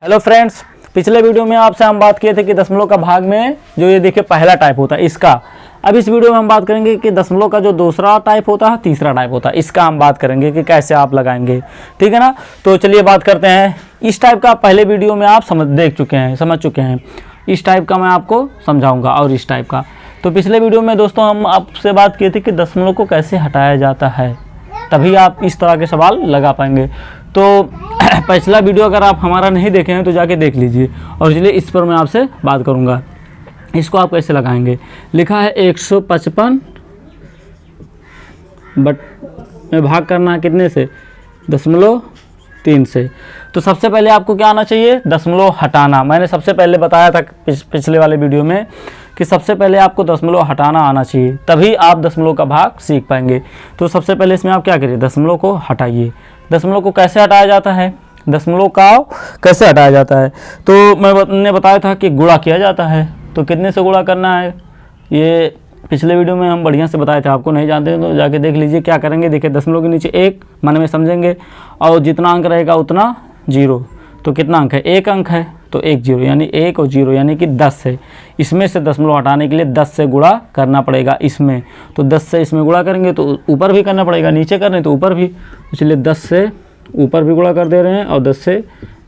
Hello friends, पिछले video में आपसे हम बात किए थे कि दशमलव का भाग में जो ये देखिए पहला टाइप होता है इसका। अब इस वीडियो में हम बात करेंगे कि दशमलव का जो दूसरा टाइप होता है, तीसरा टाइप होता है, इसका हम बात करेंगे कि कैसे आप लगाएंगे। ठीक है ना। तो चलिए बात करते हैं। इस टाइप का पहले वीडियो में आप समझ चुके हैं। इस टाइप का मैं आपको समझाऊँगा और इस टाइप का। तो पिछले वीडियो में दोस्तों हम आपसे बात किए थे कि दशमलव को कैसे हटाया जाता है, तभी आप इस तरह के सवाल लगा पाएंगे। तो पिछला वीडियो अगर आप हमारा नहीं देखे हैं तो जाके देख लीजिए। और इसलिए इस पर मैं आपसे बात करूंगा। इसको आप कैसे लगाएंगे। लिखा है 155 बट में भाग करना है कितने से, 0.3 से। तो सबसे पहले आपको क्या आना चाहिए, दशमलव हटाना। मैंने सबसे पहले बताया था पिछले वाले वीडियो में कि सबसे पहले आपको दशमलव हटाना आना चाहिए, तभी आप दशमलव का भाग सीख पाएंगे। तो सबसे पहले इसमें आप क्या करिए, दशमलव को हटाइए। दशमलव को कैसे हटाया जाता है, दशमलव का कैसे हटाया जाता है, तो मैंने बताया था कि गुणा किया जाता है। तो कितने से गुणा करना है, ये पिछले वीडियो में हम बढ़िया से बताए थे। आपको नहीं जानते हैं तो जाके देख लीजिए। क्या करेंगे, देखिए दशमलव के नीचे 1 मन में समझेंगे और जितना अंक रहेगा उतना 0। तो कितना अंक है, 1 अंक है तो 1 0, यानी 1 और 0 यानी कि 10 है। इसमें से दशमलव हटाने के लिए 10 से गुणा करना पड़ेगा इसमें। तो 10 से इसमें गुणा करेंगे तो ऊपर भी करना पड़ेगा, नीचे कर रहे हैं तो ऊपर भी, इसलिए 10 से ऊपर भी गुणा कर दे रहे हैं और 10 से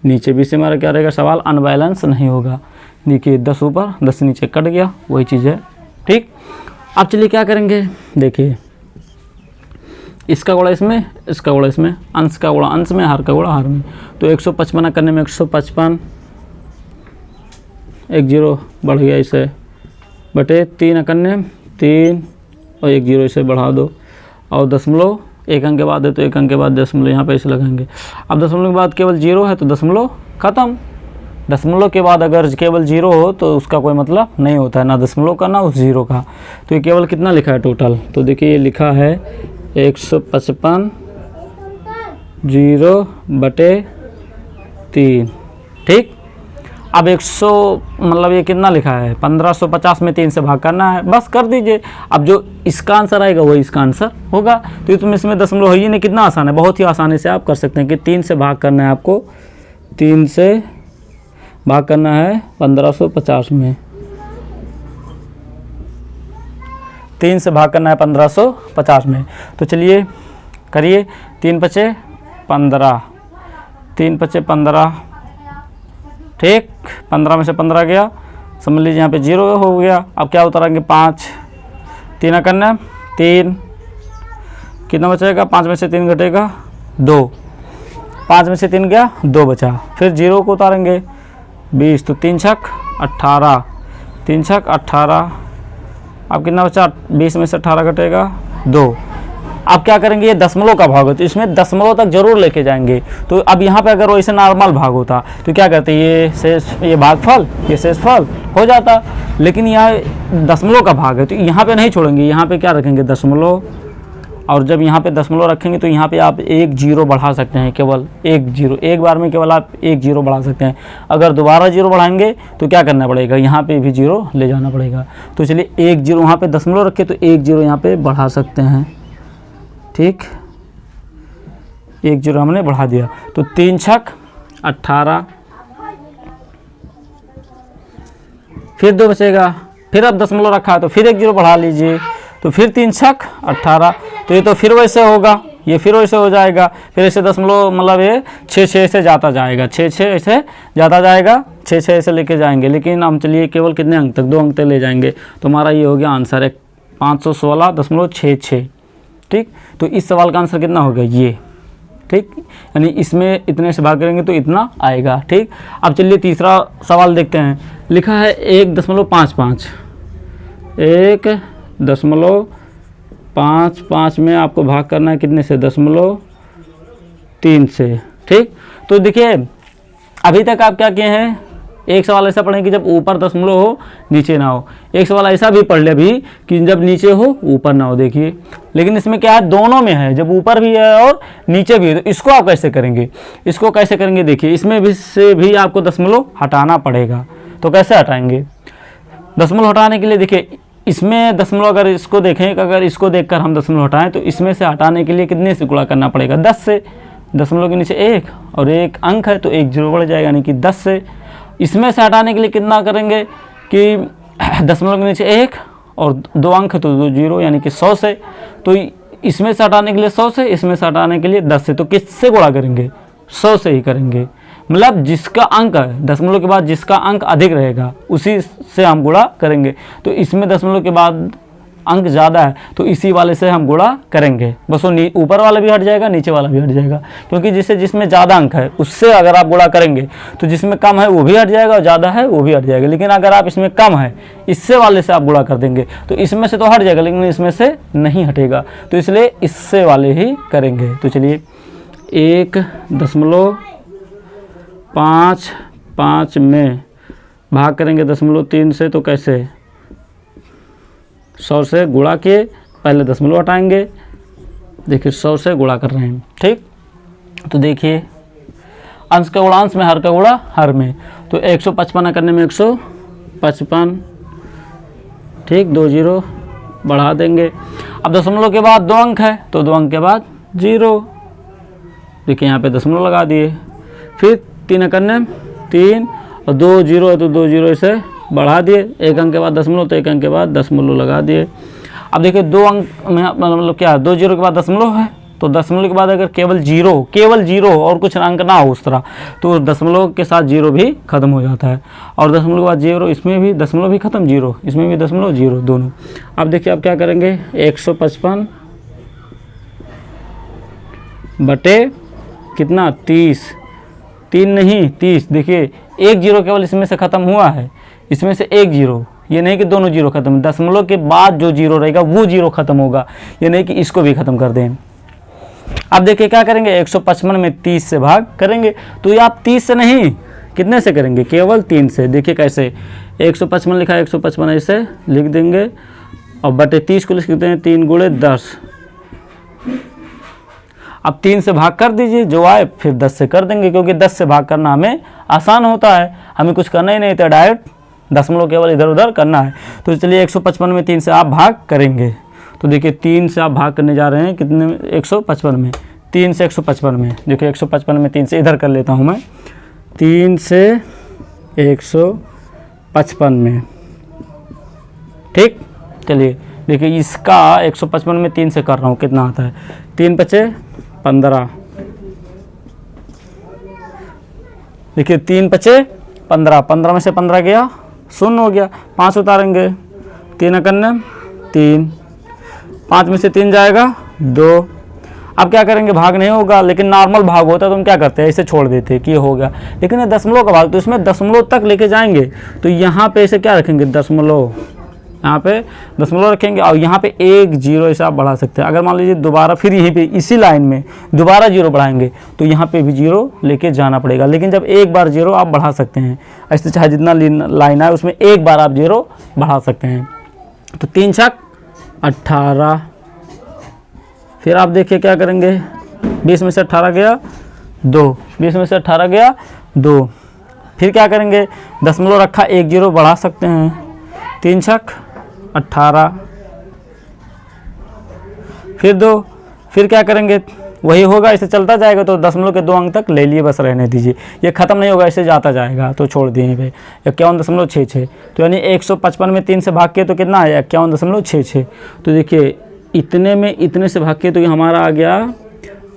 नीचे भी। इससे हमारा क्या रहेगा, सवाल अनबैलेंस नहीं होगा। देखिए 10 ऊपर 10 नीचे कट गया, वही चीज़ है। ठीक। अब चलिए क्या करेंगे, देखिए इसका गुणा इसमें, इसका गुणा इसमें, अंश का गुणा अंश में, हर का गुणा हर में। तो 155 करने में 155, 1 0 बढ़ गया इसे, बटे 3 करने 3 और 1 0 इसे बढ़ा दो। और दशमलव 1 अंक के बाद है तो 1 अंक के बाद दशमलव यहाँ पे इसे लगाएंगे। अब दशमलव के बाद केवल 0 है तो दशमलव खत्म। दशमलव के बाद अगर केवल 0 हो तो उसका कोई मतलब नहीं होता है, ना दशमलव का ना उस 0 का। तो ये केवल कितना लिखा है टोटल, तो देखिए ये लिखा है 155 0/3। ठीक। अब 100 मतलब ये कितना लिखा है, 1550 में 3 से भाग करना है, बस कर दीजिए। अब जो इसका आंसर आएगा वही इसका आंसर होगा। तो इसमें दशमलव है ही नहीं, कितना आसान है, बहुत ही आसानी से आप कर सकते हैं कि 3 से भाग करना है आपको। 3 से भाग करना है 1550 में, 3 से भाग करना है 1550 में। तो चलिए करिए, 3 5 15, 3 5 15। ठीक, 15 में से 15 गया, समझ लीजिए यहाँ पे 0 हो गया। अब क्या उतारेंगे, 5, 3 करना 3, कितना बचेगा, 5 में से 3 घटेगा 2, 5 में से 3 गया 2 बचा। फिर 0 को उतारेंगे 20, तो 3 छक 18, 3 छक 18। अब कितना बचा, 20 में से 18 घटेगा 2। अब क्या करेंगे, ये दशमलव का भाग होता है, इसमें दशमलव तक जरूर लेके जाएंगे। तो अब यहाँ पे अगर वैसे नॉर्मल भाग होता तो क्या करते, ये भागफल, ये शेषफल हो जाता। लेकिन यहाँ दशमलव का भाग है तो यहाँ पे नहीं छोड़ेंगे, यहाँ पे क्या रखेंगे, दशमलव। और जब यहाँ पे दशमलव रखेंगे तो यहाँ पे आप 1 0 बढ़ा सकते हैं, केवल 1 0, एक बार में केवल आप 1 0 बढ़ा सकते हैं। अगर दोबारा 0 बढ़ाएंगे तो क्या करना पड़ेगा, यहाँ पे भी 0 ले जाना पड़ेगा। तो चलिए 1 0 वहाँ पे दशमलव रखे तो 1 0 यहाँ पे बढ़ा सकते हैं। ठीक, 1 0 हमने बढ़ा दिया, तो 3 छक 18, फिर 2 बचेगा। फिर अब दशमलव रखा है तो फिर 1 0 बढ़ा लीजिए, तो फिर 3 छक 18। तो ये तो फिर वैसे होगा, ये फिर वैसे हो जाएगा। फिर ऐसे दशमलव मतलब ये 6 से जाता जाएगा, 6 ऐसे जाता जाएगा, 6 ऐसे लेके जाएंगे। लेकिन हम चलिए केवल कितने अंक तक, 2 अंक तक ले जाएंगे। तो हमारा ये हो गया आंसर है 516.66। ठीक। तो इस सवाल का आंसर कितना होगा, ये। ठीक, यानी इसमें इतने से भाग करेंगे तो इतना आएगा। ठीक। अब चलिए तीसरा सवाल देखते हैं। लिखा है 1.55, 1.55 में आपको भाग करना है कितने से, 0.3 से। ठीक। तो देखिए अभी तक आप क्या किए हैं, एक सवाल ऐसा पढ़ें कि जब ऊपर दशमलव हो नीचे ना हो। एक सवाल ऐसा भी पढ़ ले अभी कि जब नीचे हो ऊपर ना हो। देखिए लेकिन इसमें क्या है, दोनों में है, जब ऊपर भी है और नीचे भी है। तो इसको आप कैसे करेंगे, इसको कैसे करेंगे, देखिए इसमें भी से भी आपको दशमलव हटाना पड़ेगा। तो कैसे हटाएंगे, दशमलव हटाने के लिए देखिए इसमें दशमलव अगर इसको देखें, अगर इसको देखकर हम दशमलव हटाएं तो इसमें से हटाने के लिए कितने से गुणा करना पड़ेगा, 10 से। दशमलव के नीचे 1 और 1 अंक है तो 1 जीरो बढ़ जाएगा, यानी कि 10 से। इसमें से हटाने के लिए कितना करेंगे कि दशमलव के नीचे 1 और 2 अंक है तो 2 जीरो, यानी कि 100 से। तो इसमें से हटाने के लिए 100 से, इसमें से हटाने के लिए 10 से। तो किससे गुणा करेंगे? 100 से ही करेंगे। मतलब जिसका अंक है दशमलव के बाद जिसका अंक अधिक रहेगा उसी से हम गुणा करेंगे। तो इसमें दशमलव के बाद अंक ज़्यादा है तो इसी वाले से हम गुणा करेंगे। बस वो ऊपर वाला भी हट जाएगा, नीचे वाला भी हट जाएगा, क्योंकि जिसमें ज़्यादा अंक है उससे अगर आप गुणा करेंगे तो जिसमें कम है वो भी हट जाएगा और ज़्यादा है वो भी हट जाएगा। लेकिन अगर आप इसमें कम है इससे वाले से आप गुणा कर देंगे तो इसमें से तो हट जाएगा लेकिन इसमें से नहीं हटेगा, तो इसलिए इससे वाले ही करेंगे। तो चलिए 1.55 में भाग करेंगे 0.3 से, तो कैसे? 100 से गुणा किए, पहले दशमलव हटाएंगे। देखिए 100 से गुणा कर रहे हैं, ठीक। तो देखिए अंश का गुणा अंश में, हर का गुणा हर में। तो 155 करने में 155, ठीक, 2 जीरो बढ़ा देंगे। अब दशमलव के बाद 2 अंक है तो 2 अंक के बाद 0। देखिए यहाँ पे दशमलव लगा दिए। फिर 3 करने 3 और 2 जीरो है तो 2 जीरो इसे बढ़ा दिए। 1 अंक के बाद दशमलव तो 1 अंक के बाद दशमलव लगा दिए। अब देखिए 2 अंक में मतलब क्या है, 2 जीरो के बाद दशमलव है तो दशमलव के बाद अगर केवल जीरो और कुछ अंक ना हो उस तरह तो दशमलव के साथ जीरो भी खत्म हो जाता है। और दशमलव के बाद जीरो, इसमें भी दशमलव भी खत्म, जीरो इसमें भी दशमलव, जीरो दोनों। अब देखिए अब क्या करेंगे, 155 बटे कितना 30, 3 नहीं 30। देखिए 1 जीरो केवल इसमें से ख़त्म हुआ है, इसमें से 1 जीरो, ये नहीं कि दोनों जीरो खत्म, दशमलव के बाद जो जीरो रहेगा वो जीरो खत्म होगा, ये नहीं कि इसको भी खत्म कर दें। अब देखिए क्या करेंगे, 155 में 30 से भाग करेंगे। तो ये आप 30 से नहीं, कितने से करेंगे, केवल 3 से। देखिए कैसे, 155 लिखा है, 155 ऐसे लिख देंगे और बटे 30 को लिख देते हैं 3 गुणे 10। अब 3 से भाग कर दीजिए, जो आए फिर 10 से कर देंगे, क्योंकि 10 से भाग करना हमें आसान होता है, हमें कुछ करना ही नहीं था, डायरेक्ट दशमलव केवल इधर उधर करना है। तो चलिए 155 में 3 से आप भाग करेंगे। तो देखिए 3 से आप भाग करने जा रहे हैं कितने में, 155 में, 3 से 155 में। देखिए 155 में 3 से इधर कर लेता हूँ मैं, 3 से 155 में, ठीक। चलिए देखिए इसका 155 में 3 से कर रहा हूँ, कितना आता है, 3 बचे 15। देखिए 3 बचे 15, 15 में से 15 गया, 0 हो गया, 5 उतारेंगे, 3 करने 3, 5 में से 3 जाएगा 2। अब क्या करेंगे, भाग नहीं होगा, लेकिन नॉर्मल भाग होता है तो हम क्या करते हैं, इसे छोड़ देते हैं कि ये हो गया। लेकिन ये दशमलव का भाग तो इसमें दशमलव तक लेके जाएंगे, तो यहाँ पे इसे क्या रखेंगे, दशमलव, यहाँ पे दशमलव रखेंगे और यहाँ पे 1 जीरो ऐसा आप बढ़ा सकते हैं। अगर मान लीजिए दोबारा फिर यहीं पे इसी लाइन में दोबारा जीरो बढ़ाएंगे तो यहाँ पे भी जीरो लेके जाना पड़ेगा। लेकिन जब एक बार जीरो आप बढ़ा सकते हैं, ऐसे चाहे जितना लाइन है उसमें एक बार आप जीरो बढ़ा सकते हैं। तो 3 छक 18। फिर आप देखिए क्या करेंगे, 20 में से 18 गया 2, 20 में से 18 गया 2। फिर क्या करेंगे, दशमलव रखा 1 जीरो बढ़ा सकते हैं, 3 छक 18। फिर 2, फिर क्या करेंगे, वही होगा, इसे चलता जाएगा। तो दशमलव के 2 अंक तक ले लिए, बस रहने दीजिए, ये खत्म नहीं होगा, इसे जाता जाएगा, तो छोड़ दिए पे 51.66। तो यानी 155 में 3 से भाग के तो कितना आया, 51.66। तो देखिए इतने में इतने से भाग के तो ये हमारा आ गया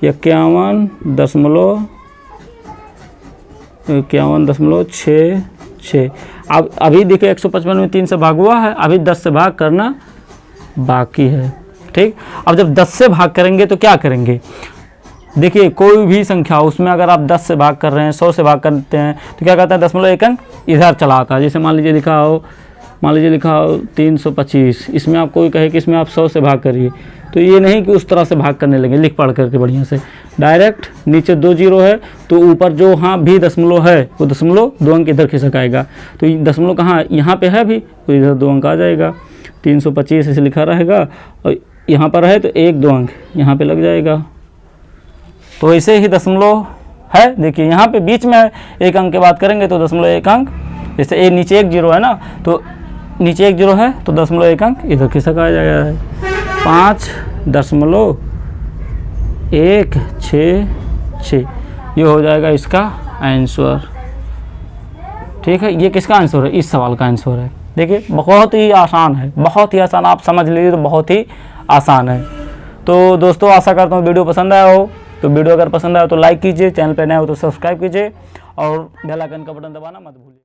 51.66। अब अभी देखिए 155 में 3 से भाग हुआ है, अभी 10 से भाग करना बाकी है, ठीक। अब जब 10 से भाग करेंगे तो क्या करेंगे, देखिए कोई भी संख्या उसमें अगर आप 10 से भाग कर रहे हैं, 100 से भाग करते हैं तो क्या कहता है, दशमलव एक अंक इधर चला आता है। जैसे मान लीजिए लिखा हो 325, इसमें आप कोई कहे कि इसमें आप 100 से भाग करिए, तो ये नहीं कि उस तरह से भाग करने लगे, लिख पढ़ करके बढ़िया से डायरेक्ट नीचे 2 जीरो है तो ऊपर जो हाँ भी दशमलव है वो दशमलव 2 अंक इधर खिसक आएगा। तो दशमलव कहाँ, यहाँ पे है भी तो इधर 2 अंक आ जाएगा, 325 ऐसे लिखा रहेगा और यहाँ पर है तो 1-2 अंक यहाँ पे लग जाएगा। तो ऐसे ही दशमलव है, देखिए यहाँ पे बीच में है, 1 अंक की बात करेंगे तो दशमलव 1 अंक, जैसे नीचे 1 जीरो है ना, तो नीचे 1 जीरो है तो दशमलव 1 अंक इधर खिसक आ जाएगा, 5.16 6। ये हो जाएगा इसका आंसर। ठीक है, ये किसका आंसर है? इस सवाल का आंसर है। देखिए बहुत ही आसान है, बहुत ही आसान, आप समझ लीजिए तो बहुत ही आसान है। तो दोस्तों आशा करता हूँ वीडियो पसंद आया हो। तो वीडियो अगर पसंद आया तो लाइक कीजिए, चैनल पर नए हो तो सब्सक्राइब कीजिए और बेल आइकन का बटन दबाना मत भूलिए।